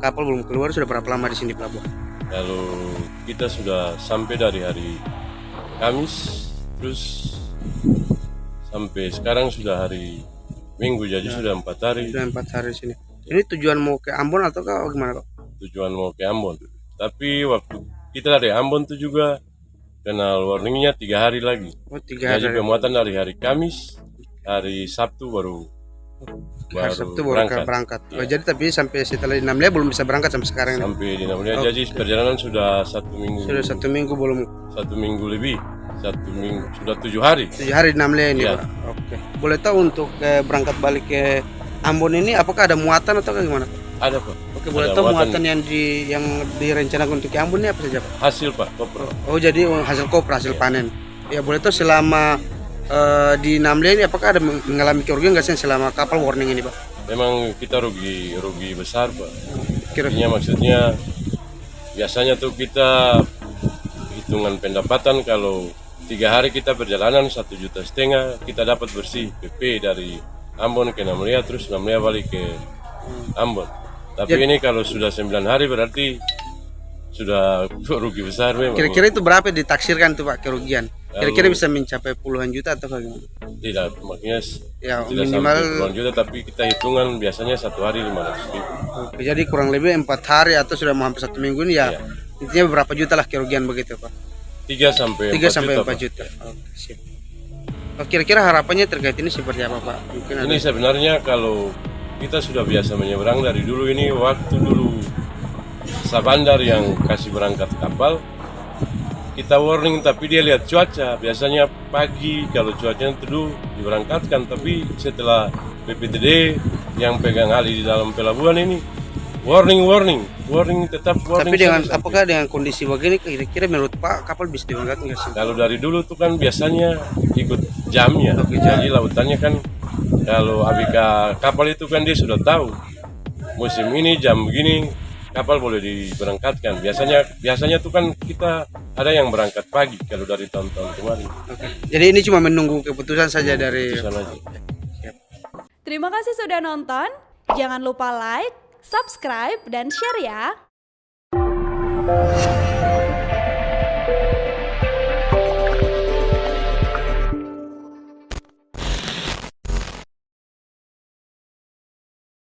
kapal belum keluar, sudah berapa lama di sini pelabuhan? Kalau kita sudah sampai dari hari Kamis, terus sampai sekarang sudah hari Minggu, jadi sudah 4 hari. Sudah 4 hari di sini. Ini tujuan mau ke Ambon atau gimana, Pak? Tujuan mau ke Ambon. Tapi waktu kita dari Ambon itu juga kenal warningnya 3 hari lagi. Oh, 3 hari. Jadi pemuatan dari hari Kamis, hari Sabtu baru Hari Sabtu baru berangkat. Oh, jadi tapi sampai setelah di Namlia belum bisa berangkat sampai sekarang ini? Sampai di Namlia, jadi perjalanan sudah 1 minggu. Sudah 1 minggu belum? 1 minggu lebih. 1 minggu, sudah 7 hari. 7 hari di Namlia ini, Ya. Pak? Oke. Boleh tahu untuk berangkat balik ke Ambon ini apakah ada muatan atau gimana, Pak? Ada, Pak. Oke, boleh Ada tahu muatan yang direncanakan untuk ke Ambon ini apa saja, Pak? Hasil, Pak, kopra. Oh, jadi hasil kopra, hasil panen. Ya, boleh tahu selama di Namlia ini apakah ada mengalami kerugian nggak sih selama kapal warning ini, Pak? Memang kita rugi besar, Pak. Kira-kira Maksudnya biasanya tuh kita hitungan pendapatan kalau 3 hari kita perjalanan 1,5 juta, kita dapat bersih PP dari Ambon ke Namlia, terus Namlia balik ke Ambon. Tapi ini kalau sudah 9 hari berarti sudah rugi besar memang. kira-kira itu berapa ditaksirkan tuh, Pak, kerugian? Kira-kira bisa mencapai puluhan juta atau bagaimana? Tidak, makanya Ya, tidak minimal sampai puluhan juta, tapi kita hitungan biasanya 1 hari 500.000. jadi kurang lebih 4 hari atau sudah mau hampir 1 minggu ini ya. Iya. Intinya berapa juta lah kerugian begitu, Pak? 3 sampai 3 4 sampai juta, 4 Pak. juta. Oke, sip. Oh, kira-kira harapannya terkait ini seperti apa, Pak? Mungkin ada Ini sebenarnya kalau kita sudah biasa menyeberang dari dulu, ini waktu dulu Sabandar yang kasih berangkat kapal, kita warning tapi dia lihat cuaca. Biasanya pagi kalau cuacanya teduh diberangkatkan, tapi setelah BPTD yang pegang alih di dalam pelabuhan ini warning tetap warning. Tapi dengan apakah dengan kondisi begini kira-kira menurut Pak kapal bisa diberangkatkan nggak sih? Kalau dari dulu tuh kan biasanya ikut jamnya, jadi lautannya kan kalau ABK kapal itu kan dia sudah tahu musim ini jam begini kapal boleh diberangkatkan. Biasanya tuh kan kita ada yang berangkat pagi kalau dari tahun-tahun kemarin. Oke. Jadi ini cuma menunggu keputusan saja dari. Keputusan aja. Terima kasih sudah nonton. Jangan lupa like, subscribe, dan share ya.